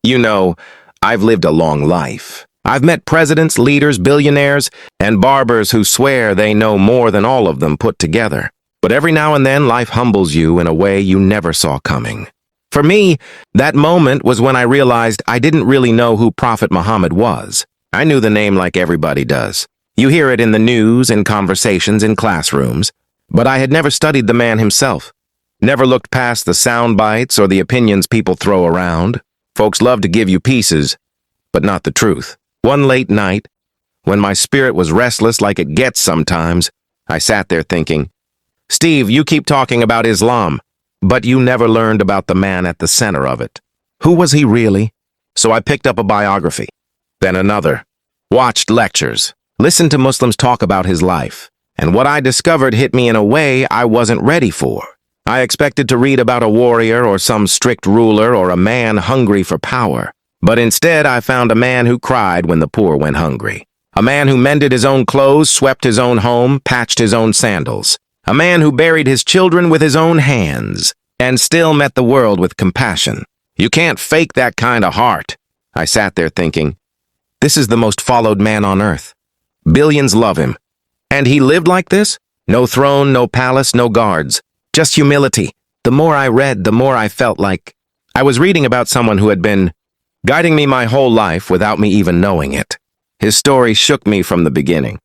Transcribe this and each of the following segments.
You know, I've lived a long life. I've met presidents, leaders, billionaires, and barbers who swear they know more than all of them put together. But every now and then, life humbles you in a way you never saw coming. For me, that moment was when I realized I didn't really know who Prophet Muhammad was. I knew the name like everybody does. You hear it in the news, in conversations, in classrooms. But I had never studied the man himself. Never looked past the sound bites or the opinions people throw around. Folks love to give you pieces, but not the truth. One late night, when my spirit was restless like it gets sometimes, I sat there thinking, Steve, you keep talking about Islam, but you never learned about the man at the center of it. Who was he really? So I picked up a biography, then another, watched lectures, listened to Muslims talk about his life, and what I discovered hit me in a way I wasn't ready for. I expected to read about a warrior or some strict ruler or a man hungry for power. But instead, I found a man who cried when the poor went hungry. A man who mended his own clothes, swept his own home, patched his own sandals. A man who buried his children with his own hands and still met the world with compassion. You can't fake that kind of heart. I sat there thinking, this is the most followed man on earth. Billions love him. And he lived like this? No throne, no palace, no guards. Just humility. The more I read, the more I felt like I was reading about someone who had been guiding me my whole life without me even knowing it. His story shook me from the beginning.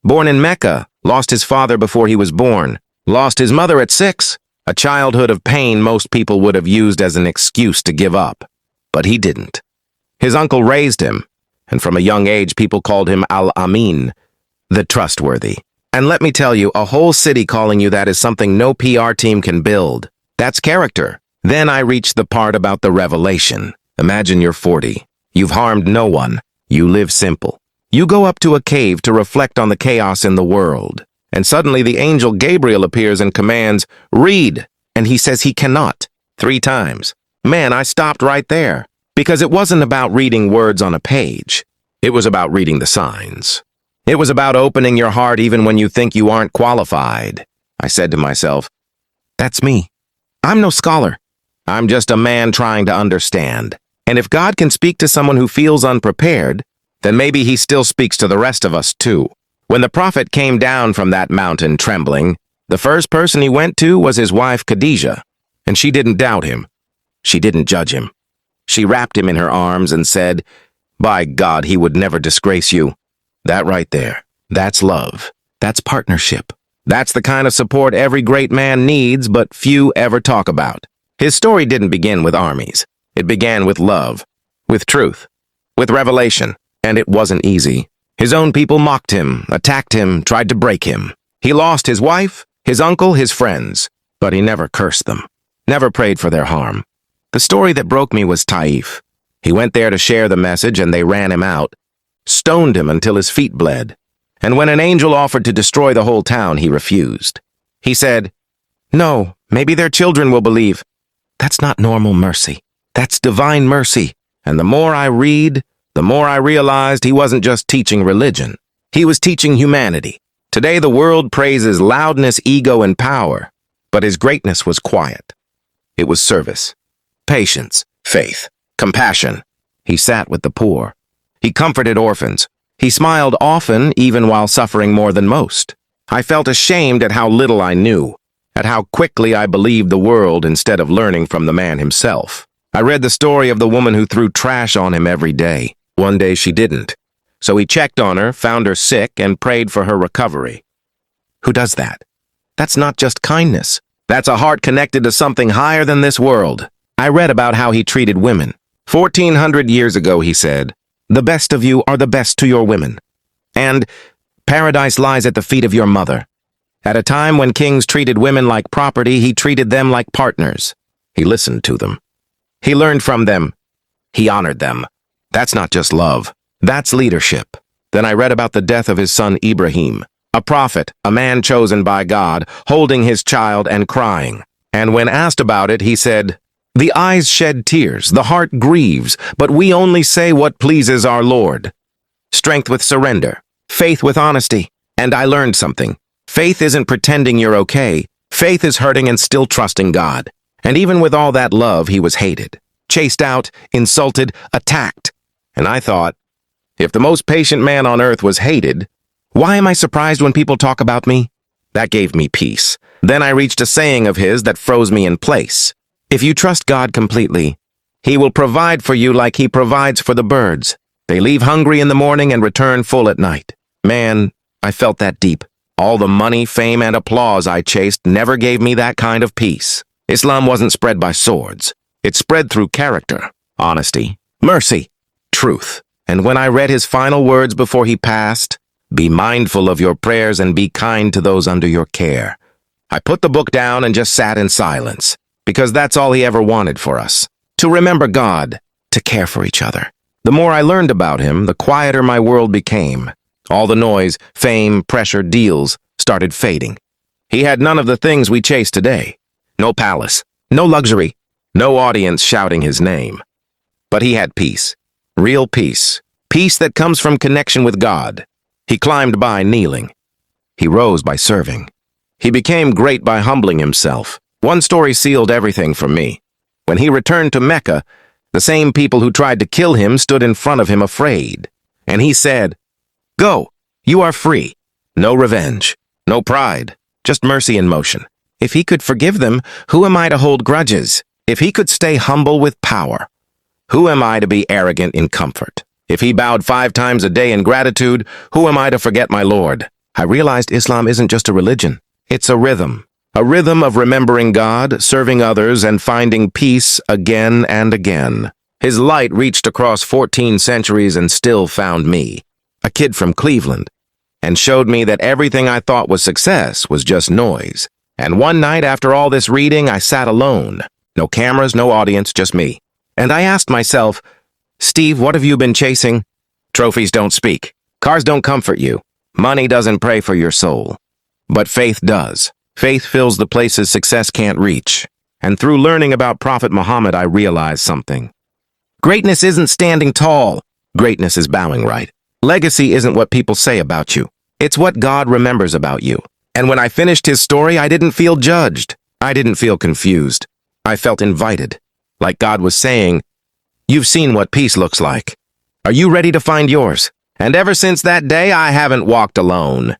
Born in Mecca, lost his father before he was born, lost his mother at 6, a childhood of pain most people would have used as an excuse to give up. But he didn't. His uncle raised him, and from a young age people called him Al-Amin, the trustworthy. And let me tell you, a whole city calling you that is something no PR team can build. That's character. Then I reached the part about the revelation. Imagine you're 40. You've harmed no one. You live simple. You go up to a cave to reflect on the chaos in the world. And suddenly the angel Gabriel appears and commands, read. And he says he cannot. 3 times. Man, I stopped right there. Because it wasn't about reading words on a page. It was about reading the signs. It was about opening your heart even when you think you aren't qualified. I said to myself, that's me. I'm no scholar. I'm just a man trying to understand. And if God can speak to someone who feels unprepared, then maybe he still speaks to the rest of us too. When the prophet came down from that mountain trembling, the first person he went to was his wife Khadijah. And she didn't doubt him. She didn't judge him. She wrapped him in her arms and said, by God, he would never disgrace you. That right there, that's love. That's partnership. That's the kind of support every great man needs, but few ever talk about. His story didn't begin with armies. It began with love, with truth, with revelation, and it wasn't easy. His own people mocked him, attacked him, tried to break him. He lost his wife, his uncle, his friends, but he never cursed them, never prayed for their harm. The story that broke me was Taif. He went there to share the message and they ran him out, stoned him until his feet bled. And when an angel offered to destroy the whole town, he refused. He said, no, maybe their children will believe. That's not normal mercy. That's divine mercy. And the more I read, the more I realized he wasn't just teaching religion. He was teaching humanity. Today the world praises loudness, ego, and power. But his greatness was quiet. It was service, patience, faith, compassion. He sat with the poor. He comforted orphans. He smiled often, even while suffering more than most. I felt ashamed at how little I knew, at how quickly I believed the world instead of learning from the man himself. I read the story of the woman who threw trash on him every day. One day she didn't. So he checked on her, found her sick, and prayed for her recovery. Who does that? That's not just kindness. That's a heart connected to something higher than this world. I read about how he treated women. 1,400 years ago, he said, the best of you are the best to your women. And paradise lies at the feet of your mother. At a time when kings treated women like property, he treated them like partners. He listened to them. He learned from them. He honored them. That's not just love. That's leadership. Then I read about the death of his son Ibrahim, a prophet, a man chosen by God, holding his child and crying. And when asked about it, he said, the eyes shed tears, the heart grieves, but we only say what pleases our Lord. Strength with surrender, faith with honesty. And I learned something. Faith isn't pretending you're okay. Faith is hurting and still trusting God. And even with all that love, he was hated. chased out, insulted, attacked. And I thought, if the most patient man on earth was hated, why am I surprised when people talk about me? That gave me peace. Then I reached a saying of his that froze me in place. If you trust God completely, He will provide for you like He provides for the birds. They leave hungry in the morning and return full at night. Man, I felt that deep. All the money, fame, and applause I chased never gave me that kind of peace. Islam wasn't spread by swords. It spread through character, honesty, mercy, truth. And when I read his final words before he passed, be mindful of your prayers and be kind to those under your care, I put the book down and just sat in silence, because that's all he ever wanted for us. To remember God, to care for each other. The more I learned about him, the quieter my world became. All the noise, fame, pressure, deals started fading. He had none of the things we chase today. No palace, no luxury, no audience shouting his name. But he had peace, real peace, peace that comes from connection with God. He climbed by kneeling. He rose by serving. He became great by humbling himself. One story sealed everything for me. When he returned to Mecca, the same people who tried to kill him stood in front of him afraid. And he said, "Go, you are free. No revenge, no pride, just mercy in motion." If he could forgive them, who am I to hold grudges? If he could stay humble with power, who am I to be arrogant in comfort? If he bowed 5 times a day in gratitude, who am I to forget my Lord? I realized Islam isn't just a religion. It's a rhythm of remembering God, serving others, and finding peace again and again. His light reached across 14 centuries and still found me, a kid from Cleveland, and showed me that everything I thought was success was just noise. And one night after all this reading, I sat alone. No cameras, no audience, just me. And I asked myself, Steve, what have you been chasing? Trophies don't speak. Cars don't comfort you. Money doesn't pray for your soul. But faith does. Faith fills the places success can't reach. And through learning about Prophet Muhammad, I realized something. Greatness isn't standing tall. Greatness is bowing right. Legacy isn't what people say about you. It's what God remembers about you. And when I finished his story, I didn't feel judged. I didn't feel confused. I felt invited. Like God was saying, "You've seen what peace looks like. Are you ready to find yours?" And ever since that day, I haven't walked alone.